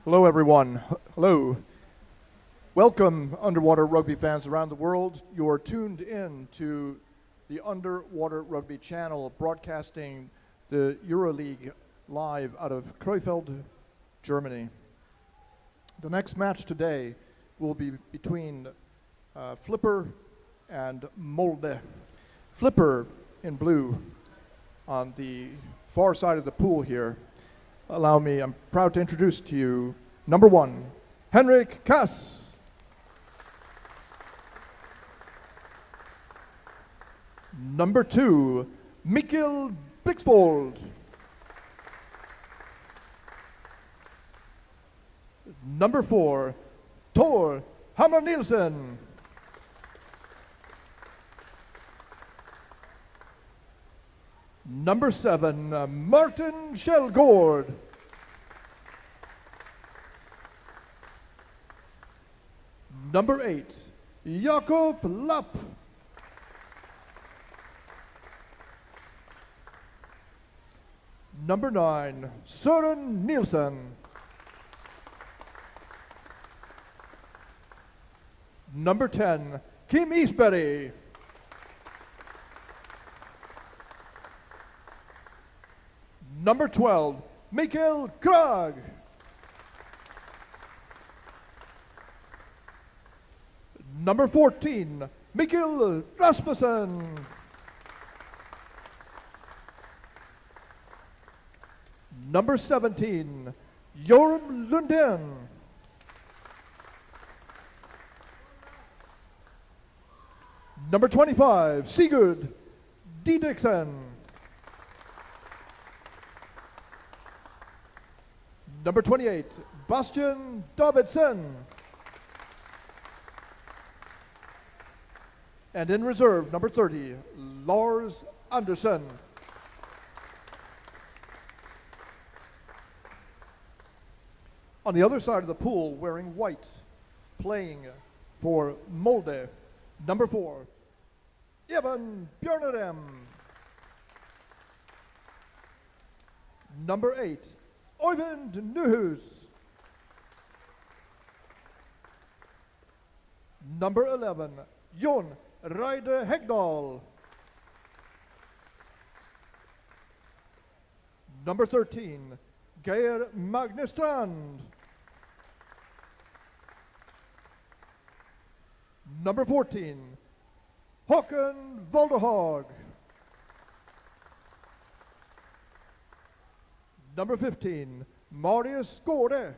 Hello, everyone. Hello. Welcome, underwater rugby fans around the world. You are tuned in to the Underwater Rugby channel, broadcasting the Euroleague live out of Krefeld, Germany. The next match today will be between Flipper and Molde. Flipper in blue on the far side of the pool here. Allow me, I'm proud to introduce to you number 1, Henrik Kass. Number 2, Mikkel Blixvold. Number 4, Thor Hammer Nielsen. Number 7, Martin Schellgård. Number 8, Jakob Lapp. Number 9, Søren Nielsen. Number 10, Kim Isberg. Number 12, Mikkel Krag. Number 14, Mikkel Rasmussen. Number 17, Jorm Lundin. Number 25, Sigurd Didriksen. Number 28, Bastian Davidsen. And in reserve, number 30, Lars Andersen. On the other side of the pool, wearing white, playing for Molde, number 4, Evan Bjørnedem. Number 8, Øyvind Nyhus. Number 11, Jon Reide Hegdal. Number 13, Geir Magnestrand. Number 14, Håkon Voldehag. Number 15, Marius Skåre.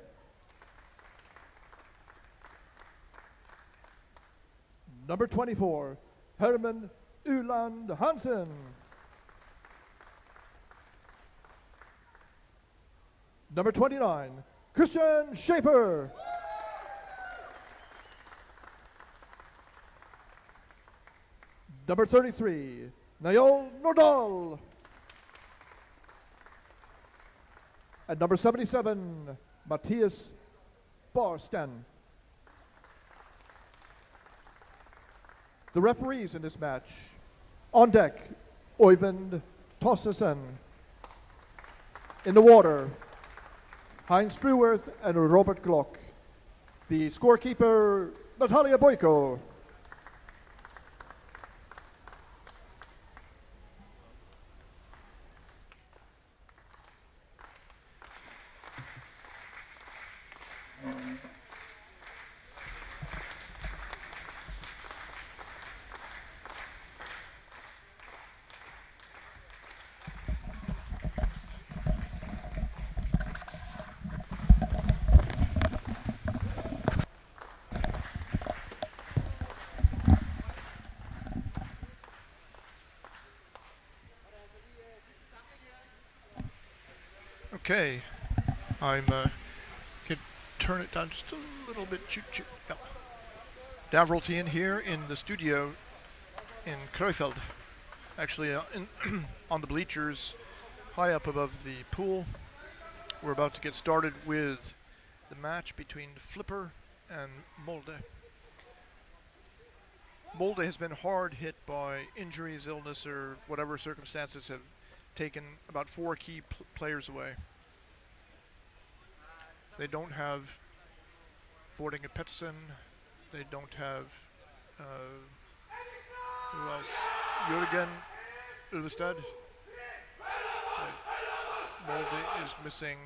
Number 24, Herman Uland Hansen. Number 29, Christian Schaefer. Number 33, Niall Nordahl. And number 77, Matthias Barsten. The referees in this match: on deck, Øyvind Tossesen. In the water, Heinz Struwerth and Robert Glock. The scorekeeper, Natalia Boyko. Okay, could turn it down just a little bit. Yep. Davrolt in here in the studio in Krefeld, actually on the bleachers, high up above the pool. We're about to get started with the match between Flipper and Molde. Molde has been hard hit by injuries, illness, or whatever circumstances have taken about 4 key players away. They don't have Boarding at Pettersson. They don't have who else? Jürgen Ulvestad. Molde is missing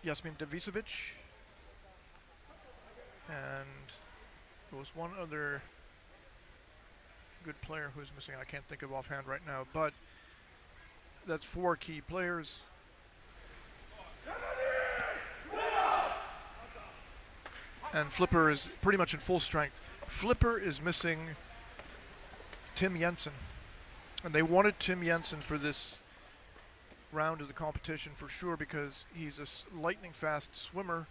Jasmin Davisovic. And there was one other good player who's missing. I can't think of offhand right now, but that's 4 key players. And Flipper is pretty much in full strength. Flipper is missing Tim Jensen. And they wanted Tim Jensen for this round of the competition for sure because he's a lightning fast swimmer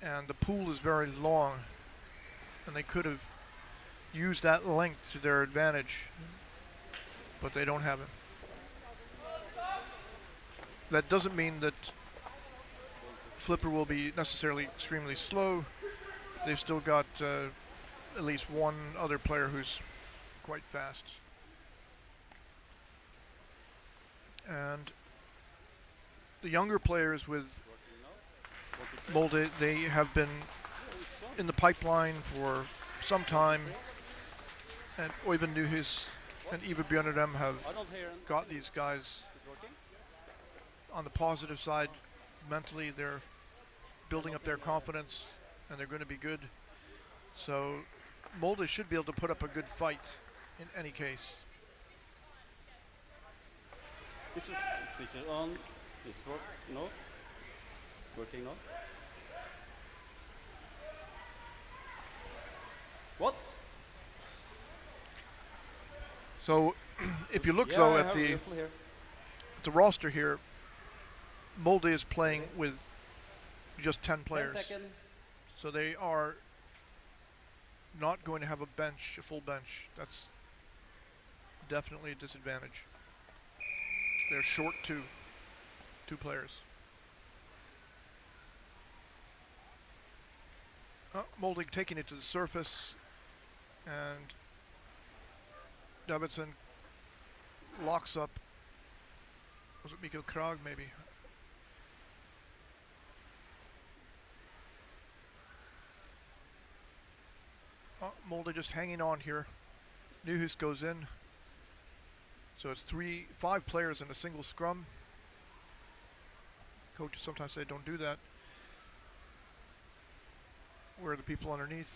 and the pool is very long. And they could have used that length to their advantage, but they don't have him. That doesn't mean that Flipper will be necessarily extremely slow. They've still got at least one other player who's quite fast. And the younger players with Molde, they have been in the pipeline for some time. And Oyvind Nyhus and Eva Bjørnedam have got these guys on the positive side. Mentally, they're building up their confidence and they're going to be good. So Molde should be able to put up a good fight in any case. Switch it on. It's working now. What? So if you look though at the roster here, Molde is playing with just 10 players. 10 seconds. So they are not going to have a full bench. That's definitely a disadvantage. They're short two players. Molde taking it to the surface, and Davidson locks up. Was it Mikael Krag maybe? Molde just hanging on here. Nyhus goes in. So it's 5 players in a single scrum. Coaches sometimes say don't do that. Where are the people underneath?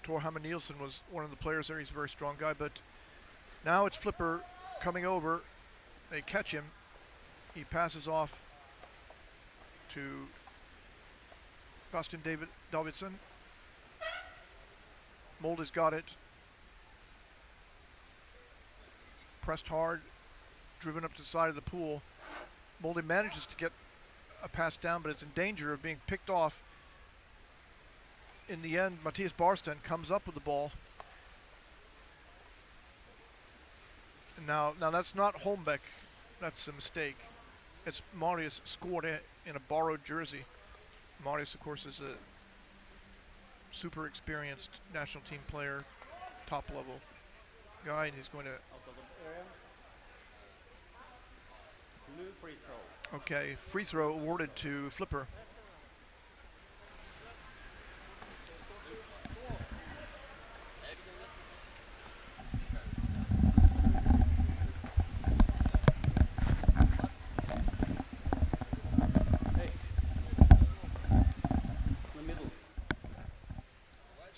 Tor Hammer Nielsen was one of the players there. He's a very strong guy, but now it's Flipper coming over. They catch him. He passes off to Bastian Davidson. Molde's got it. Pressed hard, driven up to the side of the pool. Molde manages to get a pass down, but it's in danger of being picked off. In the end, Matthias Barsten comes up with the ball. Now that's not Holmbeck. That's a mistake. It's Marius scored in a borrowed jersey. Marius, of course, is a super experienced national team player, top level guy, and he's going to. Blue free throw. Okay, free throw awarded to Flipper.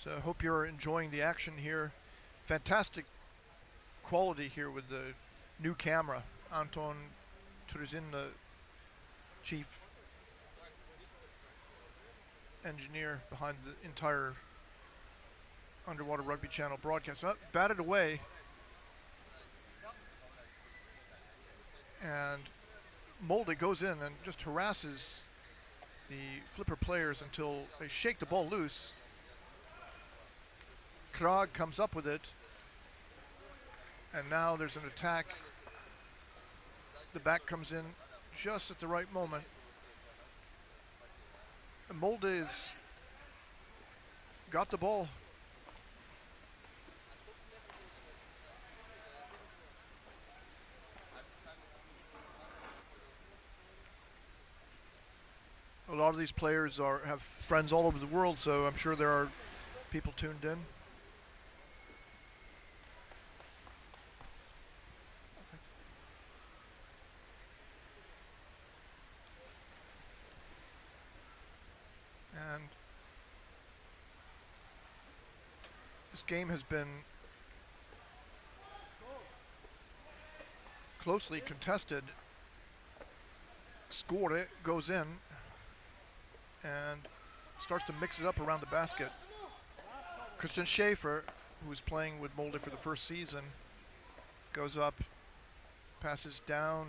So I hope you're enjoying the action here. Fantastic quality here with the new camera. Anton Turzin, the chief engineer behind the entire Underwater Rugby Channel broadcast. Batted away. And Molde goes in and just harasses the Flipper players until they shake the ball loose. Krag comes up with it, and now there's an attack. The back comes in just at the right moment. And Molde has got the ball. lot of these players have friends all over the world, so I'm sure there are people tuned in. And this game has been closely contested. Skåre goes in and starts to mix it up around the basket. Christian Schaefer, who's playing with Molde for the first season, goes up, passes down.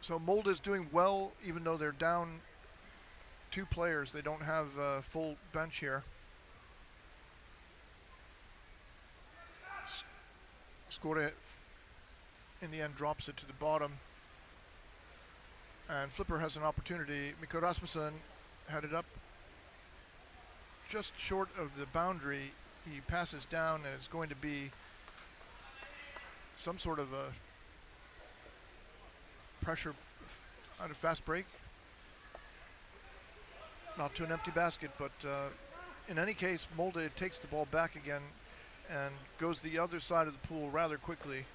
So Molde is doing well, even though they're down 2 players. They don't have a full bench here. Skåre in the end drops it to the bottom. And Flipper has an opportunity. Mikko Rasmussen headed up just short of the boundary. He passes down and it's going to be some sort of a pressure on a fast break. Not to an empty basket, but in any case, Molde takes the ball back again and goes the other side of the pool rather quickly.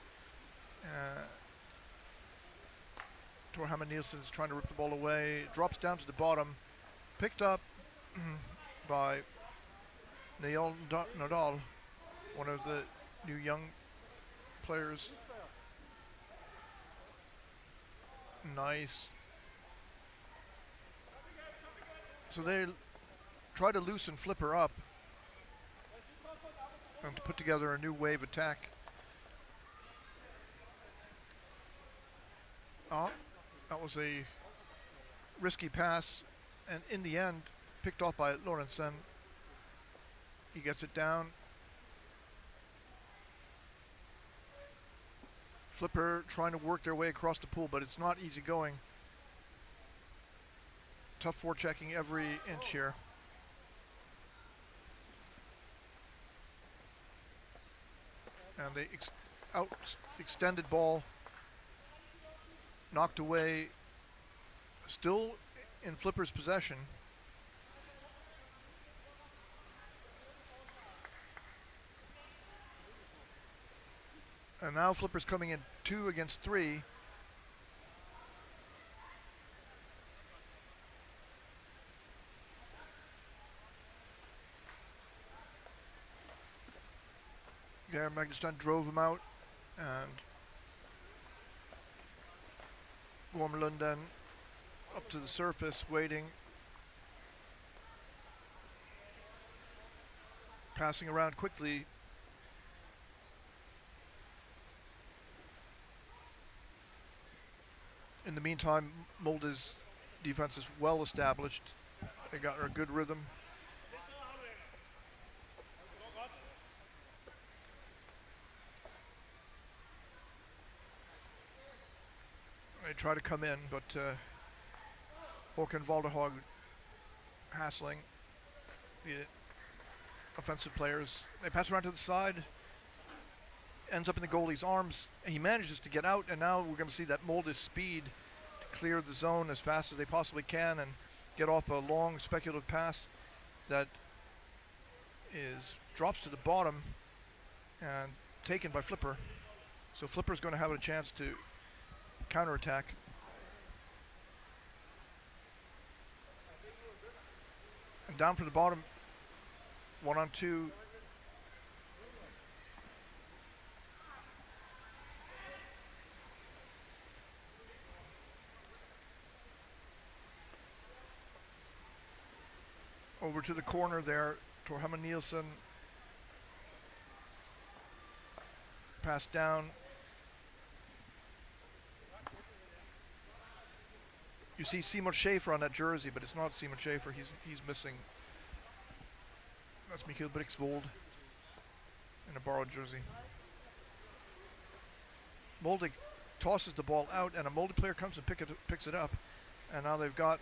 Tor Hammer Nielsen is trying to rip the ball away, drops down to the bottom, picked up by Neil Nadal, one of the new young players. Nice. So they try to loosen Flipper up and to put together a new wave attack. Oh, that was a risky pass, and in the end, picked off by Lorentzen. He gets it down. Flipper trying to work their way across the pool, but it's not easy going. Tough forechecking every inch here. And they extended ball, knocked away, still in Flipper's possession. And now Flipper's coming in 2 against 3. Geir Magnusson drove him out, and Wormelund then up to the surface, waiting. Passing around quickly. In the meantime, Molde's defense is well established. They got a good rhythm. They try to come in, but Håkan Valderhaug hassling the offensive players. They pass around to the side, ends up in the goalie's arms, and he manages to get out, and now we're going to see that Molde's speed to clear the zone as fast as they possibly can and get off a long speculative pass that drops to the bottom and taken by Flipper. So Flipper's going to have a chance to counterattack. And down from the bottom, 1-on-2. Over to the corner there, Tor Hammer Nielsen. Pass down. You see Simon Schaefer on that jersey, but it's not Simon Schaefer. He's missing. That's Michiel Brixvold in a borrowed jersey. Molde tosses the ball out, and a Molde player comes and picks it up. And now they've got.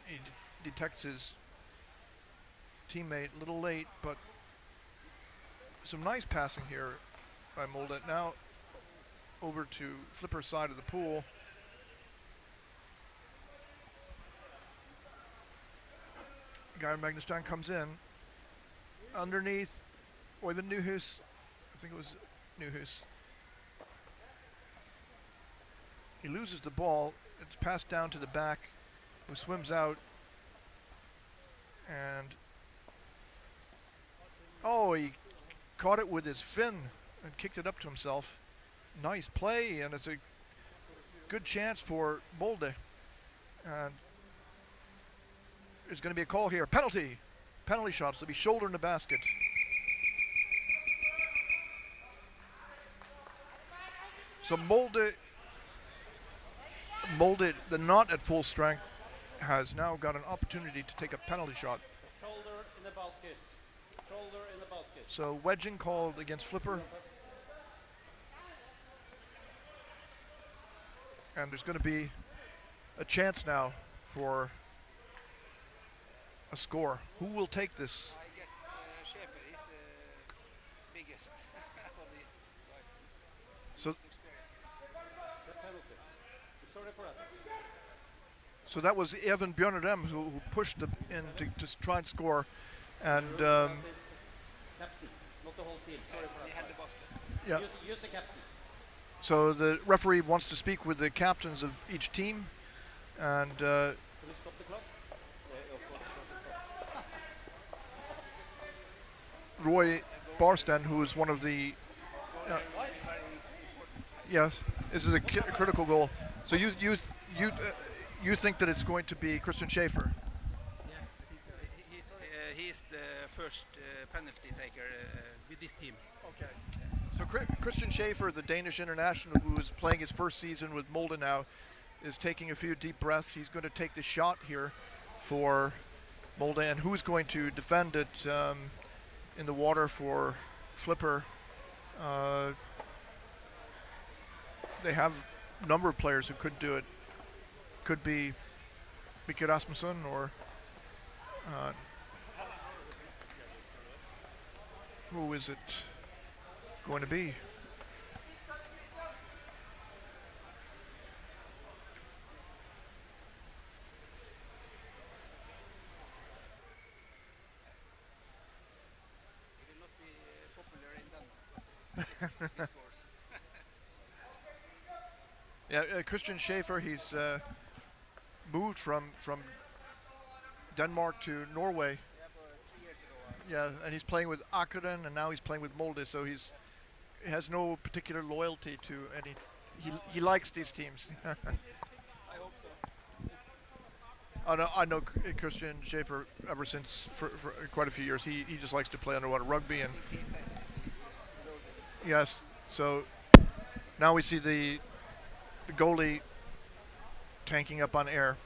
He detects his teammate a little late, but some nice passing here by Molde. Now over to Flipper's side of the pool. Guy Magnustan comes in. Underneath, Oyvind Nyhus. I think it was Nyhus. He loses the ball. It's passed down to the back, who swims out. And oh, he caught it with his fin and kicked it up to himself. Nice play, and it's a good chance for Molde. And there's going to be a call here. Penalty shots to be shoulder in the basket. So Molde, the not at full strength, has now got an opportunity to take a penalty shot. Shoulder in the basket. Shoulder in the basket. So wedging called against Flipper. And there's going to be a chance now for a score. Who will take this? I guess Schaefer is the biggest of these guys. So, The penalty. Sorry for that. so that was Evan Bjørnedem who pushed them in to try and score. And Captain, not the whole team. Sorry for He that. had the basket. yeah, Use the captain. so the referee wants to speak with the captains of each team. And Can we stop the clock? Yeah, of course. Roy Barsten, who is one of the yes, this is a critical goal. So you think that it's going to be Christian Schaefer? Yeah, he's the first penalty taker with this team. Okay. So Christian Schaefer, the Danish international who is playing his first season with Molde now, is taking a few deep breaths. He's going to take the shot here for Molde, and who's going to defend it in the water for Flipper? They have a number of players who could do it. Could be Mikael Rasmussen or who is it going to be? He will not be popular in Denmark. He scores. Yeah, Christian Schaefer, he's moved from Denmark to Norway. Yeah, for 3 years ago. Yeah, and he's playing with Akeren, and now he's playing with Molde, so he has no particular loyalty to any. He likes these teams. I hope so. I know Christian Schaefer ever since for quite a few years. He just likes to play underwater rugby, and yes. So now we see the goalie tanking up on air.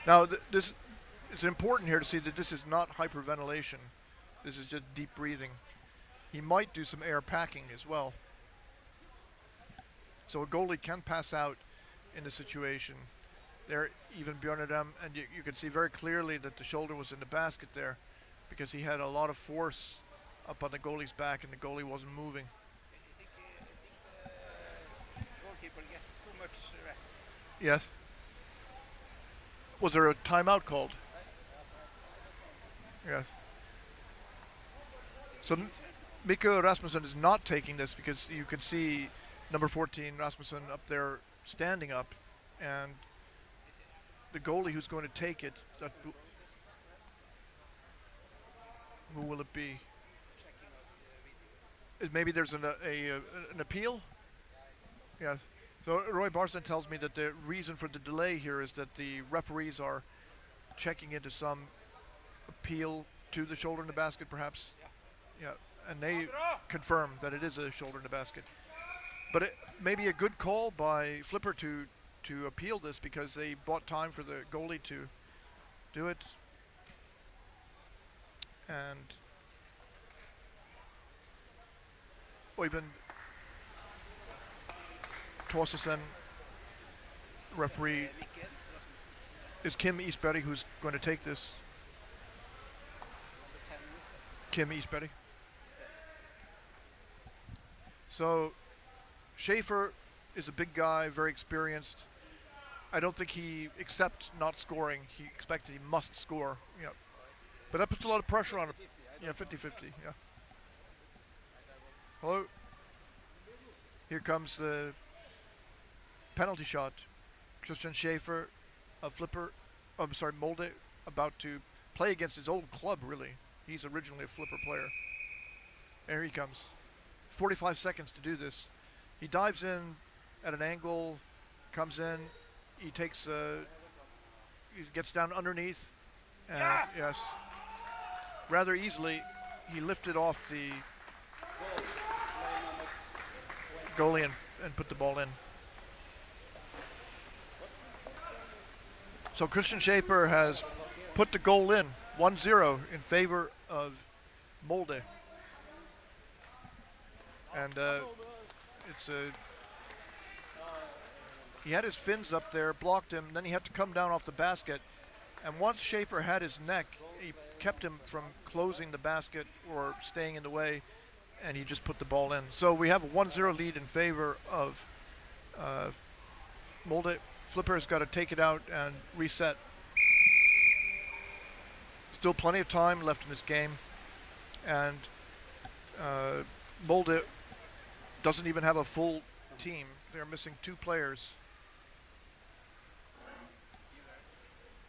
Now this it's important here to see that this is not hyperventilation. This is just deep breathing. He might do some air packing as well. So a goalie can pass out in a situation. There, even Bjørnedam, and you can see very clearly that the shoulder was in the basket there because he had a lot of force up on the goalie's back and the goalie wasn't moving. I think goalkeeper gets too much rest. Yes. Was there a timeout called? Yes. So Mikko Rasmussen is not taking this because you can see number 14 Rasmussen up there standing up, and the goalie who's going to take it, who will it be? Checking out the video. Maybe there's an appeal? Yes. So Roy Barson tells me that the reason for the delay here is that the referees are checking into some appeal to the shoulder in the basket, perhaps. Yeah. And they confirm that it is a shoulder in the basket. But it may be a good call by Flipper to appeal this because they bought time for the goalie to do it. And Oyvind Torsesen, referee, is Kim Eastberry who's going to take this. Kim Eastbetty. So Schaefer is a big guy, very experienced. I don't think he accepts not scoring. He expected he must score. Yeah. But that puts a lot of pressure on him. Yeah, 50-50, yeah. Hello. Here comes the penalty shot. Christian Schaefer, a flipper, I'm sorry, Molde, about to play against his old club, really. He's originally a flipper player. There he comes. 45 seconds to do this. He dives in at an angle, comes in, he takes, he gets down underneath, and yes, rather easily, he lifted off the goalie and put the ball in. So Christian Schaefer has put the goal in, 1-0 in favor of Molde. And it's a, he had his fins up there, blocked him, then he had to come down off the basket. And once Schaefer had his neck, he kept him from closing the basket or staying in the way, and he just put the ball in. So we have a 1-0 lead in favor of Molde. Flipper's got to take it out and reset. Still plenty of time left in this game, and Molde doesn't even have a full team. They're missing 2 players.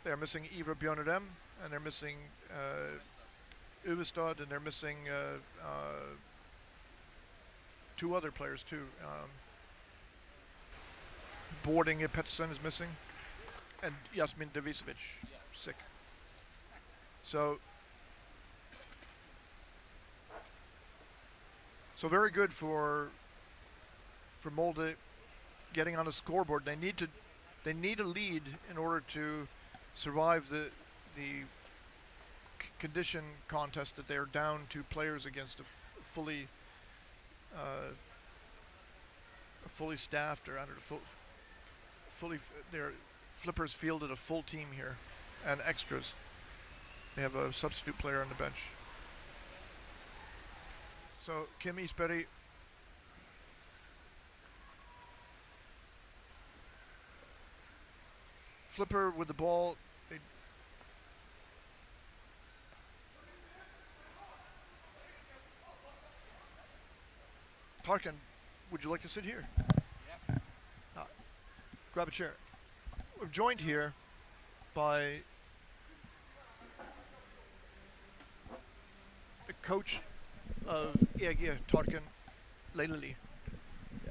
They're missing Ivor Bjørnedem, and they're missing Uvestad, and they're missing 2 other players too. Boarding Pettersson is missing, and Jasmin Davisovic, sick. So very good for Molde getting on the scoreboard. They need a lead in order to survive the condition contest that they're down 2 players against a fully staffed or under their Flippers fielded a full team here and extras. They have a substitute player on the bench. So Kim Eastbetty Flipper with the ball. Tarkin, would you like to sit here? Yeah. Grab a chair. We're joined here by the coach of EG, Tarkin Leilili. Yeah.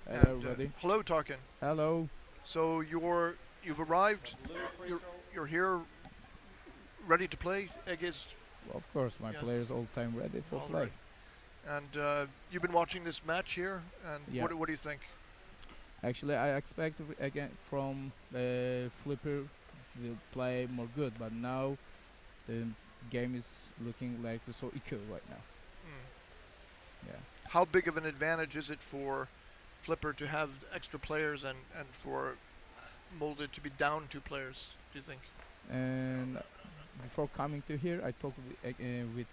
Hello, And, everybody. hello, Tarkin. Hello. So you've arrived. You're here, ready to play. EG is, Well, of course, my Yeah. players all time ready for All play. right. And you've been watching this match here. And Yeah. what do you think? Actually, I expect again from the Flipper will play more good, but now the game is looking like so equal right now. Yeah. How big of an advantage is it for Flipper to have extra players and for Molde to be down 2 players, do you think? And before coming to here, I talked with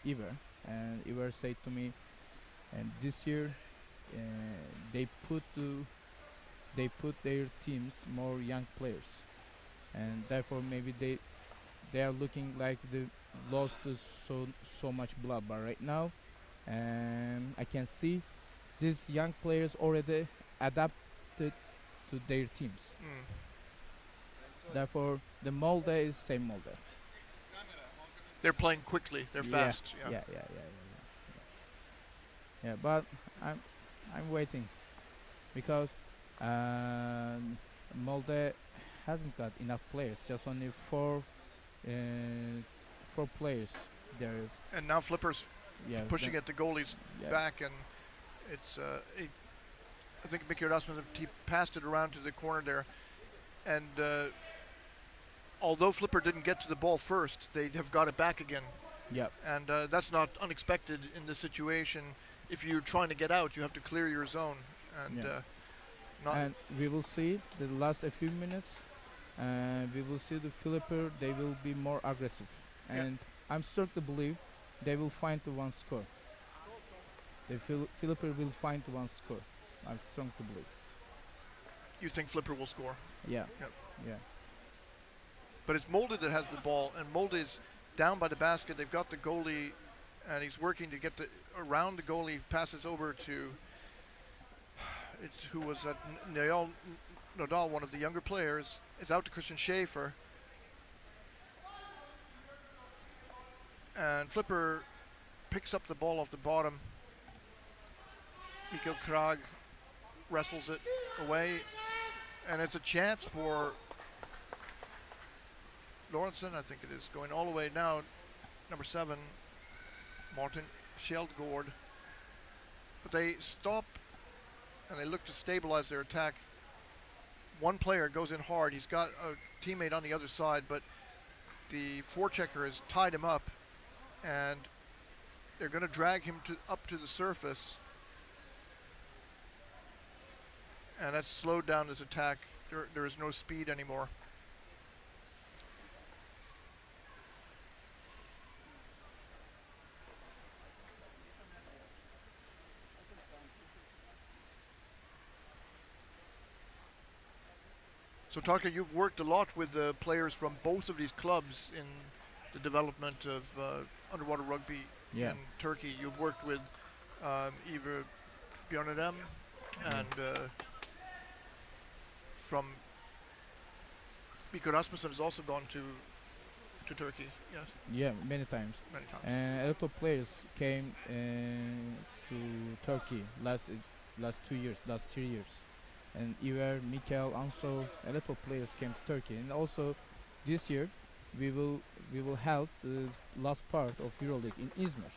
Iver, and Iver said to me, and this year they put their teams more young players, and therefore maybe they are looking like they lost so much blood. But right now, I can see these young players already adapted to their teams. Therefore, the Molde is same Molde. They're playing quickly. They're fast. Yeah. But I'm waiting because Molde hasn't got enough players. Just only four players there is. And now Flipper's pushing the- at the goalie's yeah. back, and it's I think Mikko Rasmussen, he passed it around to the corner there, and although Flipper didn't get to the ball first, they have got it back again. Yep. And that's not unexpected in this situation. If you're trying to get out, you have to clear your zone, and And we will see the last a few minutes. We will see the Flipper. They will be more aggressive, Yeah. and I'm starting to believe they will find the one score. The Philipper will find the one score. I'm strong to believe. You think Flipper will score? Yeah. Yep. Yeah. But it's Molde that has the ball, and Molde is down by the basket. They've got the goalie, and he's working to get around the goalie. Passes over to who was that? Niall Nodal, one of the younger players. It's out to Christian Schaefer, and Flipper picks up the ball off the bottom. Mikkel Krag wrestles it away, and it's a chance for Lorentzen, I think it is, going all the way now. Number 7, Martin Scheldgaard. But they stop and they look to stabilize their attack. One player goes in hard. He's got a teammate on the other side, but the forechecker has tied him up, and they're going to drag him up to the surface. And that's slowed down his attack. There is no speed anymore. So Tarka, you've worked a lot with the players from both of these clubs in the development of underwater rugby in Turkey. You've worked with Eva Björnadem and from Mikko Rasmussen has also gone to Turkey, yes? Yeah, many times. Many times. A lot of players came to Turkey last 2 years, last 3 years. And Iver, Mikkel, Anso, a lot of players came to Turkey. And also this year we will have the last part of Euroleague in Izmir.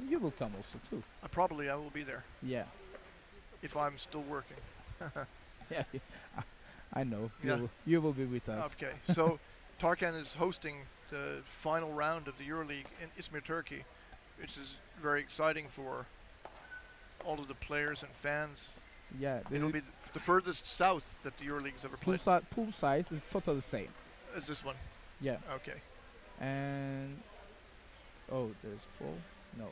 You will come also too. Probably I will be there. Yeah. If I'm still working. Yeah, I know. Yeah. You will be with us. Okay, so Tarkan is hosting the final round of the Euroleague in Izmir, Turkey, which is very exciting for all of the players and fans. Yeah, it'll be the furthest south that the Euroleague has ever played. Pool size is totally same. As this one? Yeah. Okay. And there's foul. No.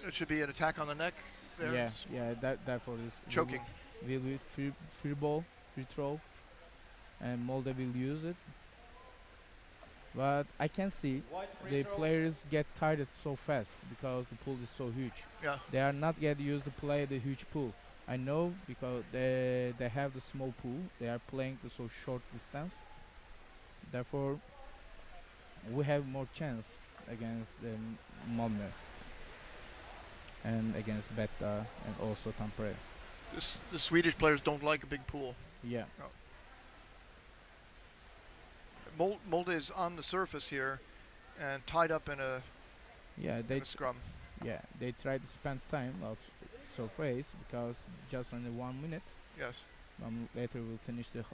It should be an attack on the neck. There. Yeah. That for this choking. Will be free ball, free throw, and Molde will use it. But I can see the players get tired so fast because the pool is so huge. Yeah. They are not get used to play the huge pool. I know because they have the small pool. They are playing the so short distance. Therefore, we have more chance against the Malmö and against Betta and also Tampere. The Swedish players don't like a big pool. Yeah. No. Molde is on the surface here and tied up in a scrum. Yeah, they try to spend time out surface because just only 1 minute. Yes. Later we'll finish the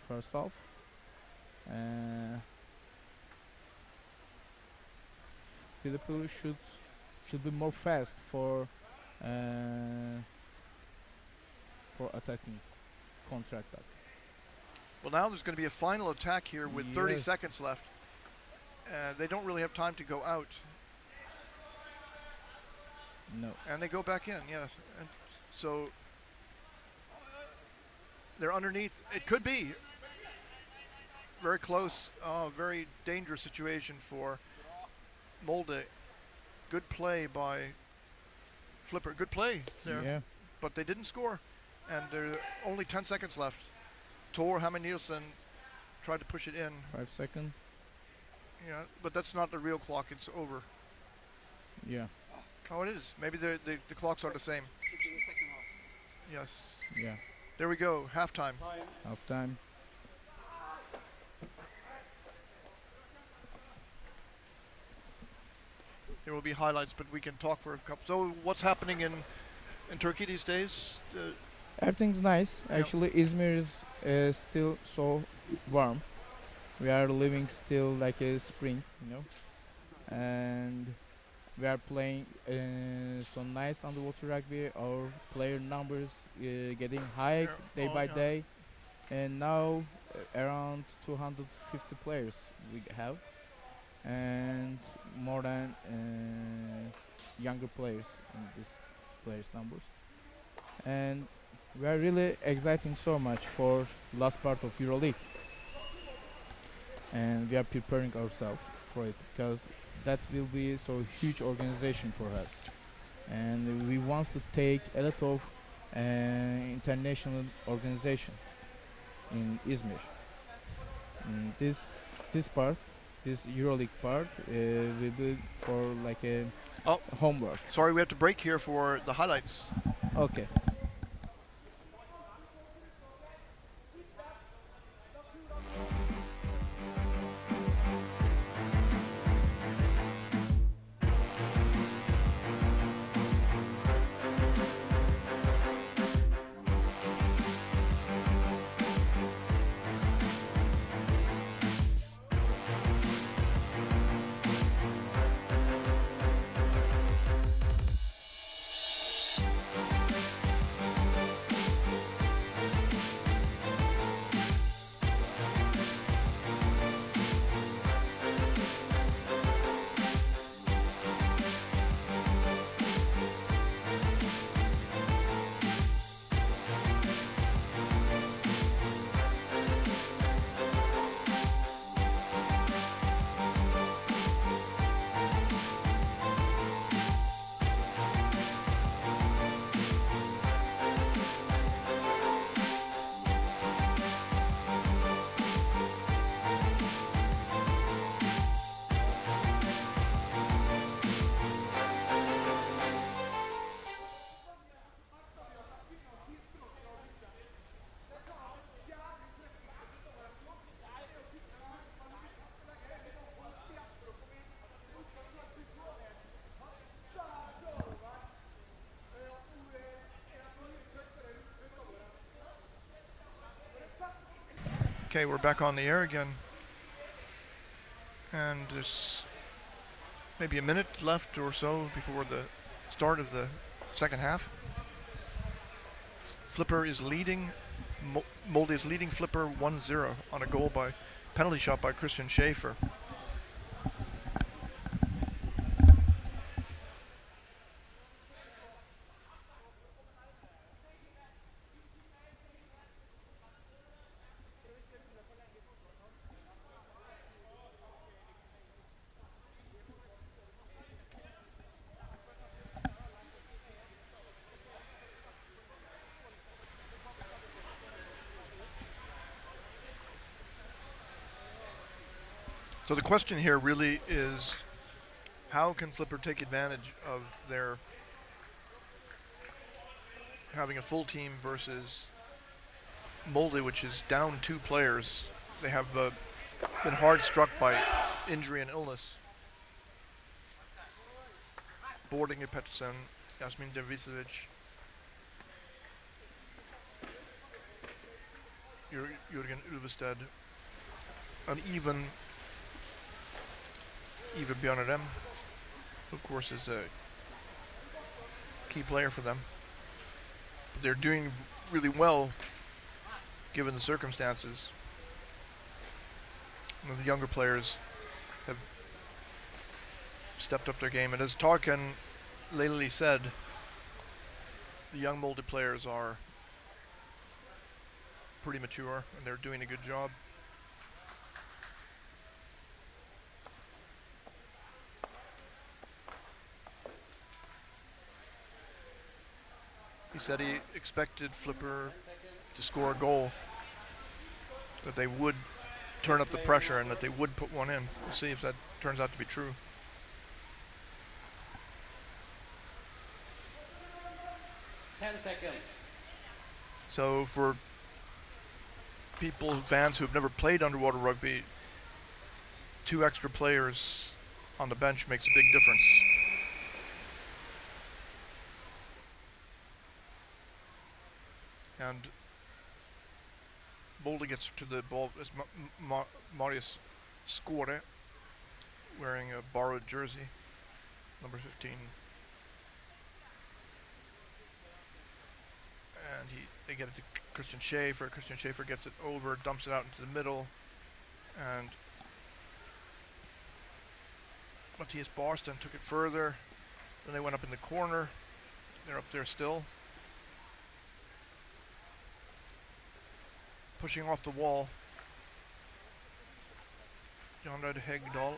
first half. Philippines should be more fast for attacking counter-attack. Well, now there's going to be a final attack here with 30 seconds left. They don't really have time to go out. No. And they go back in, yes. And so they're underneath. It could be very close, very dangerous situation for Molde. Good play by Flipper. Good play there. Yeah. But they didn't score. And there are only 10 seconds left. Tor Hammer Nielsen tried to push it in. 5 seconds. Yeah, but that's not the real clock. It's over. Yeah. Oh, it is. Maybe the clocks are the same. Yes. Yeah. There we go. Halftime. Halftime. There will be highlights, but we can talk for a couple. So, what's happening in Turkey these days? Everything's nice. Actually, Izmir is still so warm. We are living still like a spring, and we are playing so nice underwater rugby. Our player numbers getting high day by day, and now around 250 players we have, and more than younger players in this players numbers. And we are really exciting so much for last part of Euroleague, and we are preparing ourselves for it because that will be so huge organization for us, and we want to take a lot of international organization in Izmir. This part, this EuroLeague part, will be for like a Oh, homework. sorry, we have to break here for the highlights. Okay. Okay, we're back on the air again. And there's maybe a minute left or so before the start of the second half. Flipper is leading, Molde is leading Flipper 1-0 on a goal by penalty shot by Christian Schaefer. So the question here really is, how can Flipper take advantage of their having a full team versus Molde, which is down 2 players. They have been hard struck by injury and illness. Boarding Pettersson, Jasmin Dervisevic, Jürgen Ulvested, an even Eva Björnarem, of course, is a key player for them. But they're doing really well given the circumstances. And the younger players have stepped up their game. And as Tarkan lately said, the young Molde players are pretty mature and they're doing a good job. He said he expected Flipper to score a goal, that they would turn up the pressure and that they would put one in. We'll see if that turns out to be true. So for people, fans who have never played underwater rugby, 2 extra players on the bench makes a big difference. And Molde gets to the ball as Marius Skåre, wearing a borrowed jersey, number 15. And they get it to Christian Schaefer. Christian Schaefer gets it over, dumps it out into the middle, and Matthias Barsten took it further. Then they went up in the corner. They're up there still. Pushing off the wall. Jonrad Hegdahl.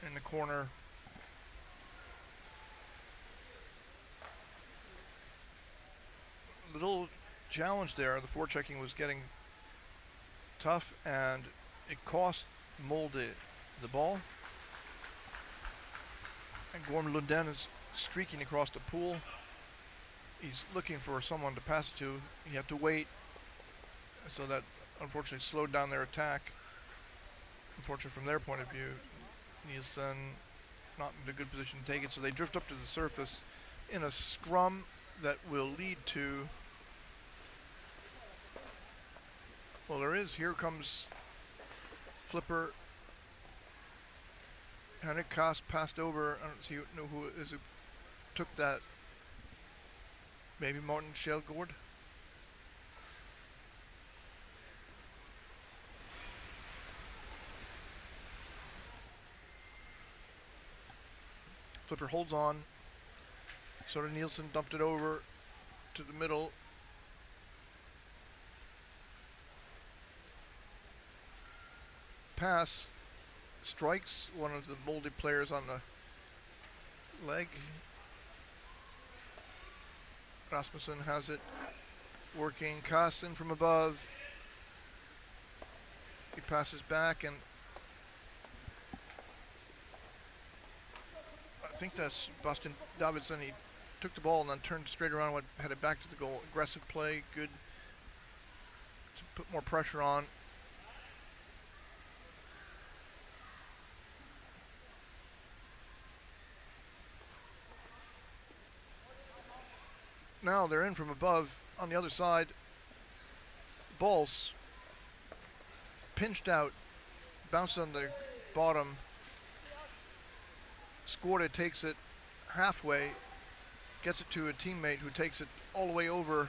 In the corner. Little challenge there. The forechecking was getting tough, and it cost Molde the ball. And Gorm Lunden is streaking across the pool. He's looking for someone to pass it to. He had to wait, so that unfortunately slowed down their attack. Unfortunately from their point of view. Nielsen not in a good position to take it, so they drift up to the surface in a scrum that will lead to, well, there is, here comes Flipper. Henrik Kaas passed over. I don't know who it is who took that. Maybe Martin Schellgård. Flipper holds on. Sort of Nielsen dumped it over to the middle. Pass strikes one of the Molde players on the leg. Rasmussen has it working. Kaas in from above. He passes back, and I think that's Boston Davidson. He took the ball and then turned straight around and headed back to the goal. Aggressive play, good to put more pressure on. Now they're in from above on the other side. Ball's pinched out, bounced on the bottom. Skårde takes it halfway, gets it to a teammate who takes it all the way over.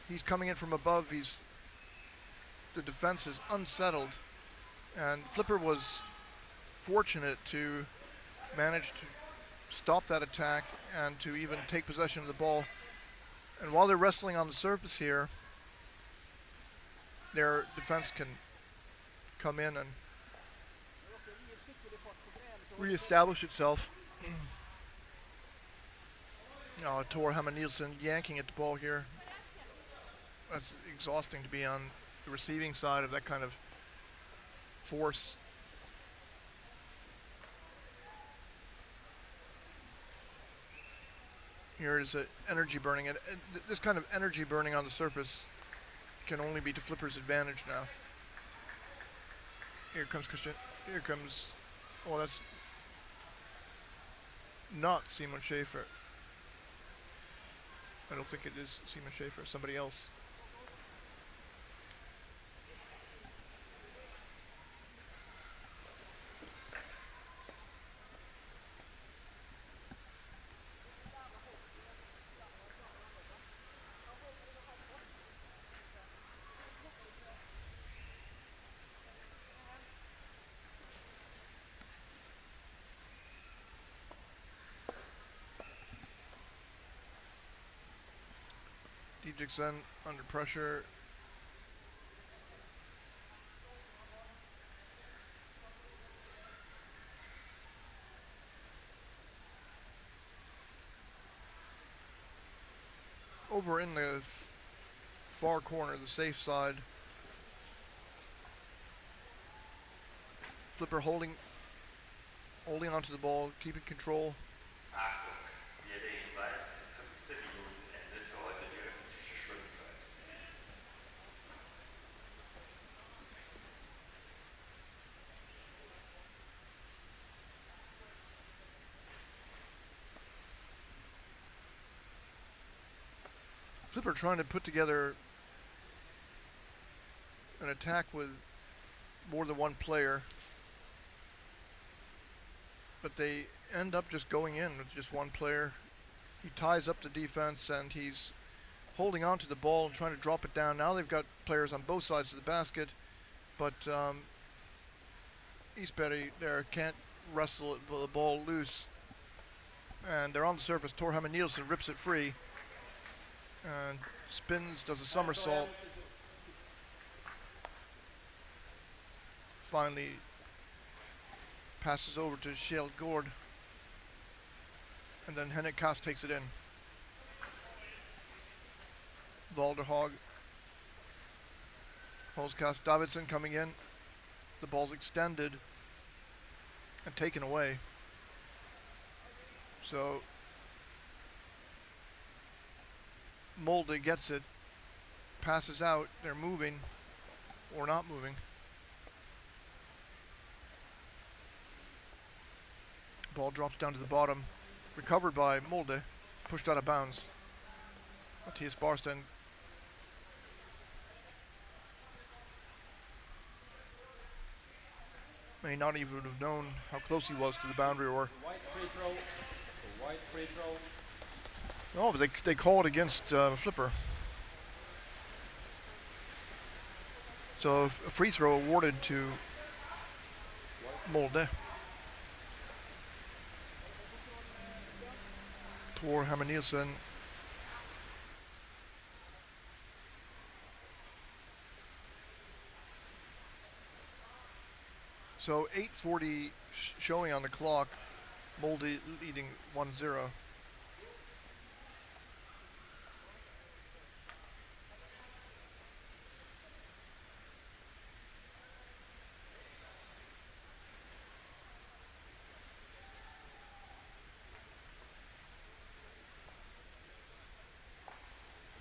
He's coming in from above. The defense is unsettled, and Flipper was fortunate to manage to stop that attack and to even take possession of the ball. And while they're wrestling on the surface here, their defense can come in and reestablish itself. Tor Hammer Nielsen yanking at the ball here. That's exhausting to be on the receiving side of that kind of force. Here is energy burning, and this kind of energy burning on the surface can only be to Flipper's advantage now. Here comes Christian. Here comes. Oh, that's not Simon Schaefer. I don't think it is Simon Schaefer. Somebody else. Didriksen under pressure. Over in the far corner, the safe side. Flipper holding onto the ball, keeping control. Flipper trying to put together an attack with more than one player, but they end up just going in with just one player. He ties up the defense and he's holding on to the ball and trying to drop it down. Now they've got players on both sides of the basket, but Eastberry there can't wrestle the ball loose. And they're on the surface. Torhammer Nielsen rips it free and spins, does a somersault. Finally passes over to Kjell Gord. And then Henrik Kast takes it in. Valderhag. Holskast Davidson coming in. The ball's extended and taken away. So Molde gets it, passes out, they're moving or not moving. Ball drops down to the bottom, recovered by Molde, pushed out of bounds. Matthias Barsten. May not even have known how close he was to the boundary or. White free throw. White free throw. No, but they call it against Flipper. So a free throw awarded to Molde. Tor Hammer Nielsen. So 8:40 showing on the clock. Molde leading 1-0.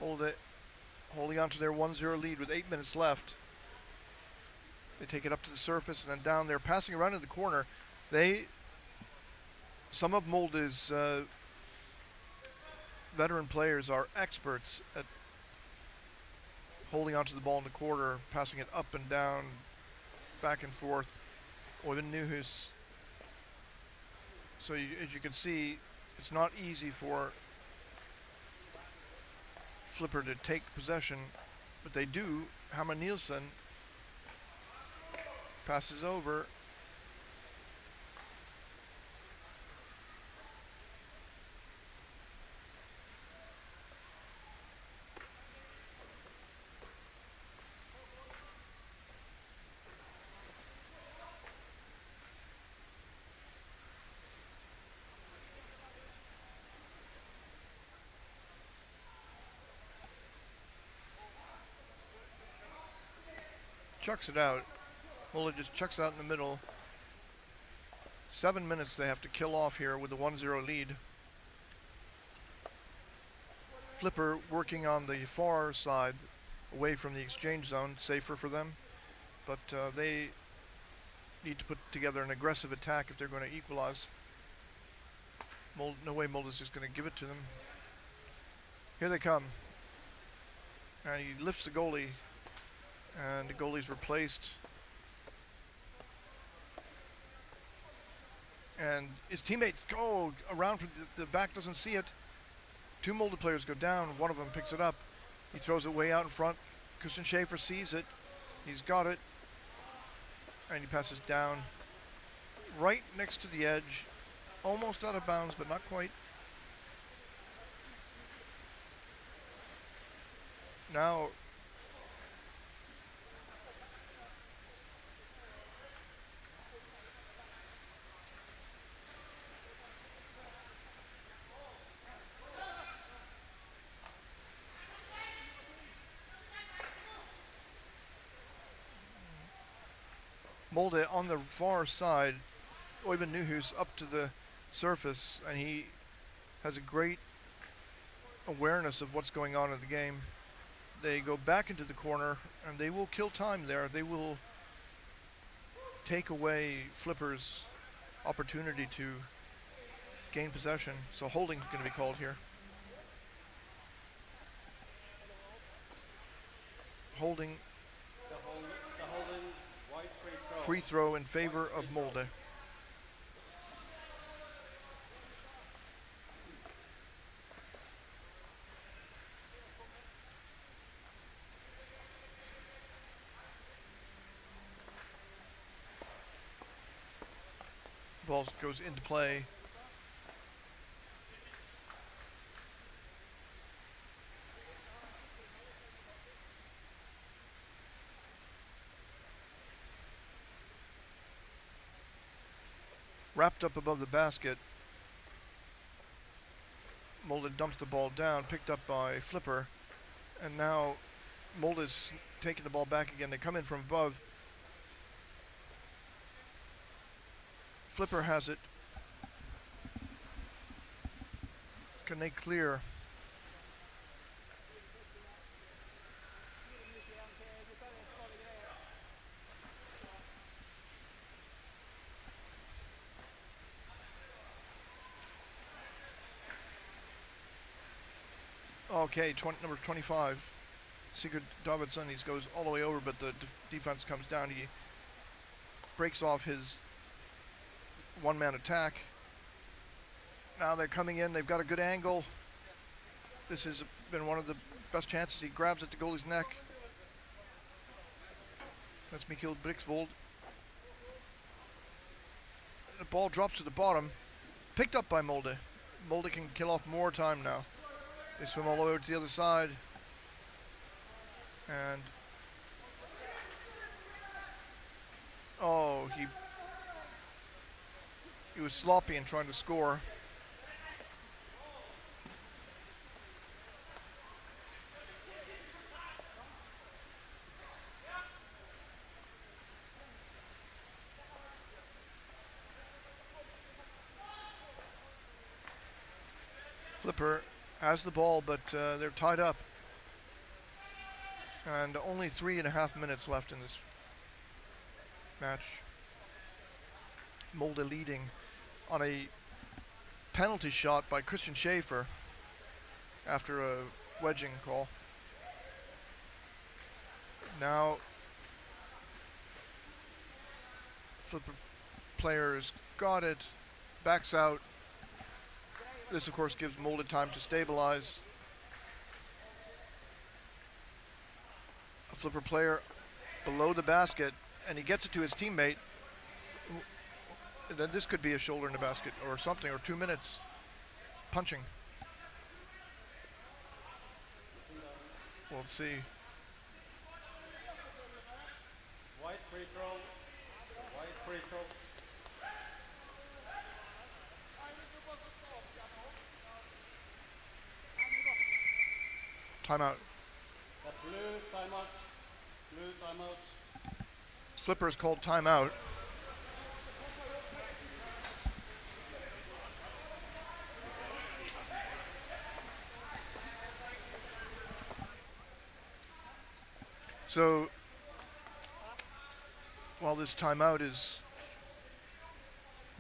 Molde holding on to their 1-0 lead with 8 minutes left. They take it up to the surface and then down there, passing around in the corner. Some of Molde's veteran players are experts at holding onto the ball in the quarter, passing it up and down, back and forth. Oyvind Nyhus. So as you can see, it's not easy for Flipper to take possession, but they do. Hammer Nielsen passes over. Chucks it out. Muller just chucks it out in the middle. 7 minutes they have to kill off here with a 1-0 lead. Flipper working on the far side, away from the exchange zone, safer for them. But they need to put together an aggressive attack if they're going to equalize. No way Mulder's just going to give it to them. Here they come. And he lifts the goalie. And the goalie's replaced. And his teammates go around from the back, doesn't see it. Two Molde players go down, one of them picks it up. He throws it way out in front. Christian Schaefer sees it. He's got it. And he passes down right next to the edge. Almost out of bounds, but not quite. Now Molde on the far side, Oyvind Nyhus up to the surface, and he has a great awareness of what's going on in the game. They go back into the corner, and they will kill time there. They will take away Flipper's opportunity to gain possession. So holding is going to be called here. Holding. Free throw in favor of Molde. ball goes into play. Wrapped up above the basket. Molde dumps the ball down, picked up by Flipper, and now Molde's taking the ball back again. They come in from above. Flipper has it. Can they clear? Okay, number 25, Sigurd Davidsson. He goes all the way over, but the defense comes down. He breaks off his one-man attack. Now they're coming in. They've got a good angle. This has been one of the best chances. He grabs at the goalie's neck. That's Mikkel Brixvold. The ball drops to the bottom. Picked up by Molde. Molde can kill off more time now. They swim all the way over to the other side. And oh, he was sloppy in trying to score. Flipper has the ball, but they're tied up. And only 3.5 minutes left in this match. Molde leading on a penalty shot by Christian Schaefer after a wedging call. Now Flipper players got it, backs out. This, of course, gives Molde time to stabilize. A Flipper player below the basket, and he gets it to his teammate. Then this could be a shoulder in the basket or something, or 2 minutes punching. We'll see. White free throw. White free throw. Timeout. Blue timeout. Blue timeout. Flipper is called timeout. So while this timeout is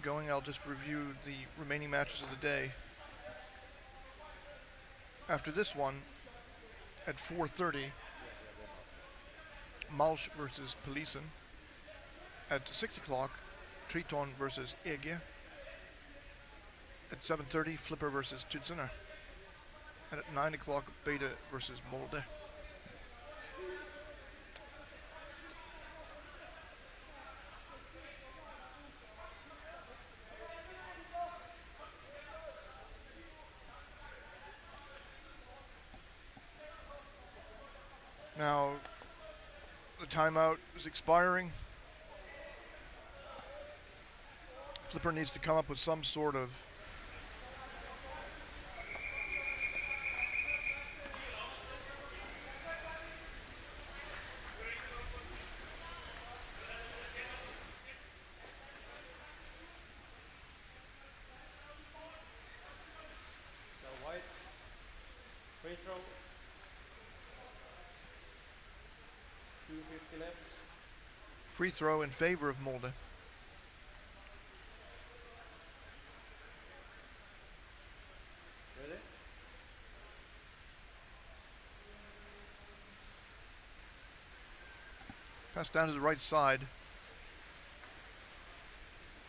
going, I'll just review the remaining matches of the day. After this one, at 4:30, Malsch versus Polisen. At 6 o'clock, Triton versus Ege. At 7:30, Flipper versus Tudsena. And at 9 o'clock, Beta versus Molde. Now, the timeout is expiring. Flipper needs to come up with some sort of So white free throw. 2:50 left. free throw in favor of Molde. Ready? Pass down to the right side.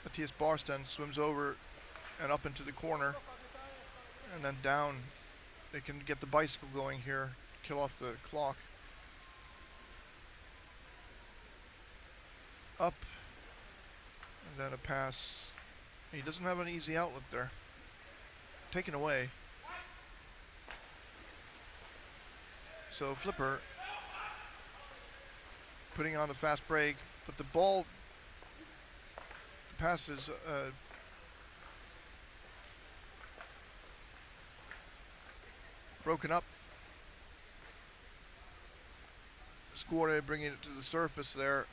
Matthias Barsten swims over and up into the corner. And then down. They can get the bicycle going here, kill off the clock. Up. And then a pass He doesn't have an easy outlet there. Taken away. So Flipper putting on a fast break, but the ball passes broken up. Square bringing it to the surface there.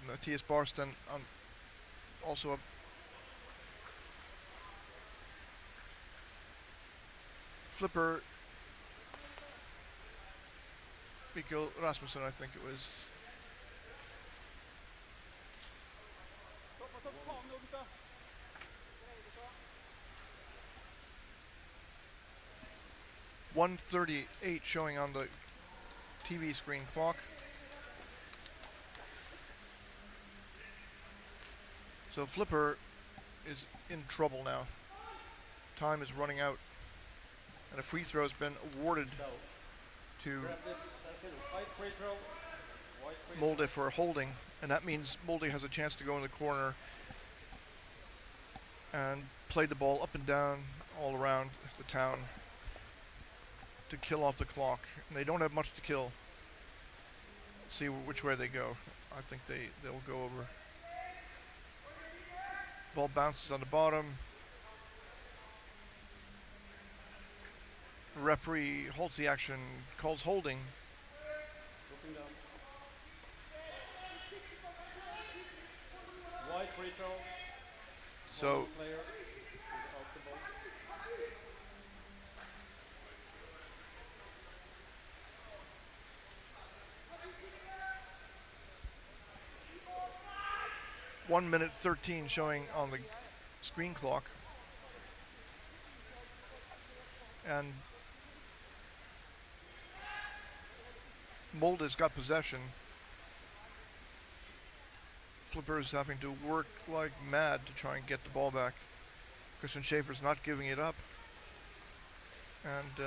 Matthias Barsten on also a Flipper. Mikkel Rasmussen, I think it was. .138 showing on the TV screen clock. So Flipper is in trouble now. Time is running out. And a free throw has been awarded to Molde for holding. And that means Molde has a chance to go in the corner and play the ball up and down all around the town to kill off the clock. And they don't have much to kill. See which way they go. I think they'll go over. Ball bounces on the bottom. The referee holds the action, calls holding. Wide free throw. So Player is out the ball. One minute 13 showing on the screen clock. And Molde's got possession. Flipper's having to work like mad to try and get the ball back. Christian Schaefer's not giving it up. And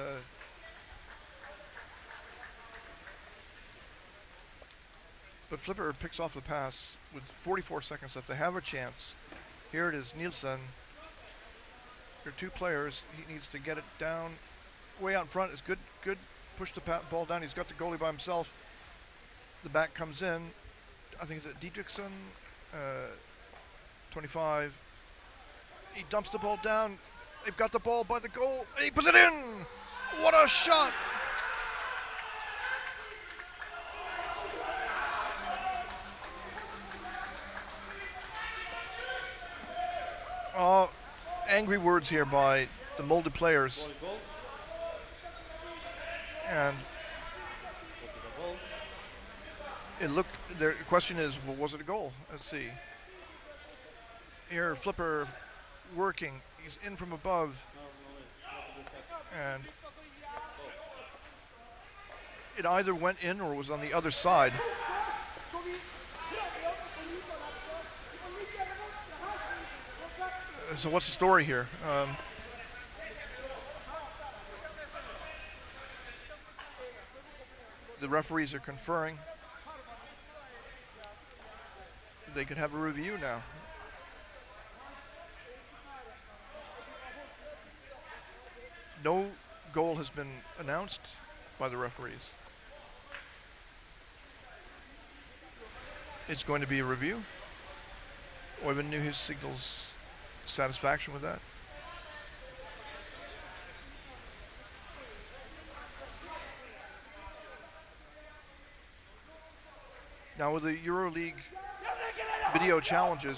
but Flipper picks off the pass with 44 seconds left. They have a chance. Here it is, Nielsen. There are two players. He needs to get it down. Way out in front is good. Good. Push the ball down. He's got the goalie by himself. The back comes in. I think it's Dietrichson, 25. He dumps the ball down. They've got the ball by the goal. And he puts it in. What a shot! Angry words here by the Molde players. And it looked, the question is, well, was it a goal? Let's see. Here, Flipper working. He's in from above. And it either went in or was on the other side. So what's the story here? The referees are conferring. They could have a review now. No goal has been announced by the referees. It's going to be a review. Oyvind Nyhus signals satisfaction with that. Now with the Euroleague video challenges,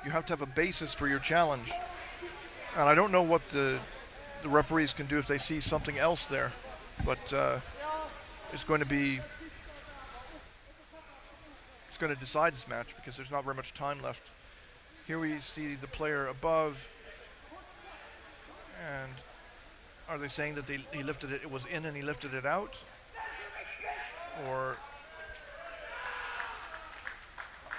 you have to have a basis for your challenge. And I don't know what the referees can do if they see something else there, but it's going to decide this match because there's not very much time left. Here we see the player above, and are they saying that he lifted it, it was in and he lifted it out? Or,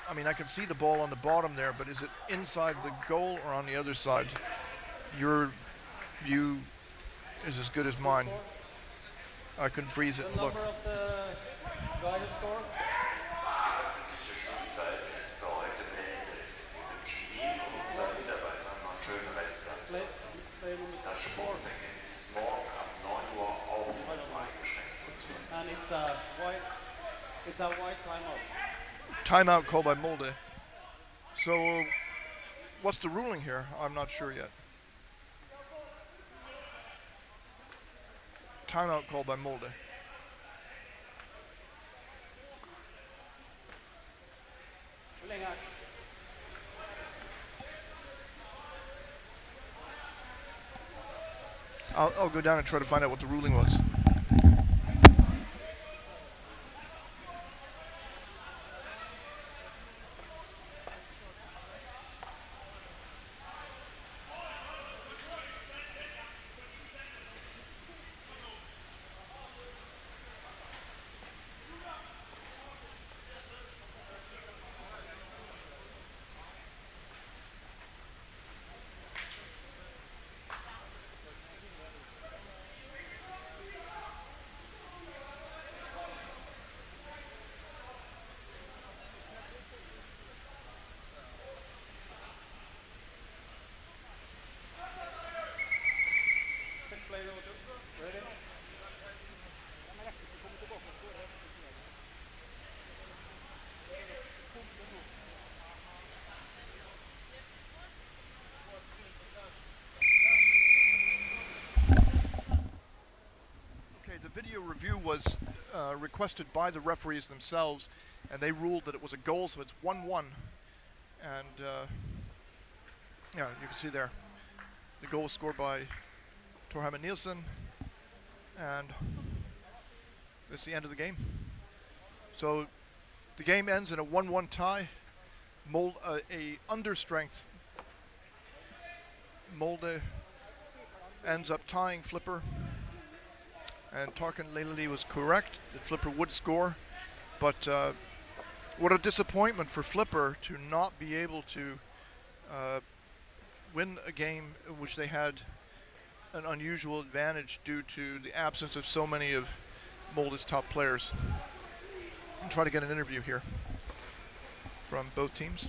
I mean, I can see the ball on the bottom there, but is it inside the goal or on the other side? Your view is as good as mine. I couldn't freeze it and look. The number of the guy who scored? And it's a white timeout. Timeout called by Molde. So, what's the ruling here? I'm not sure yet. Timeout called by Molde. I'll go down and try to find out what the ruling was. The video review was requested by the referees themselves, and they ruled that it was a goal, so it's 1-1. And yeah, you can see there, the goal was scored by Torheimen Nielsen, and it's the end of the game. So the game ends in a 1-1 tie. A understrength Molde ends up tying Flipper. And Tarkan Leilani was correct that Flipper would score, but what a disappointment for Flipper to not be able to win a game in which they had an unusual advantage due to the absence of so many of Molde's top players. I'll try to get an interview here from both teams.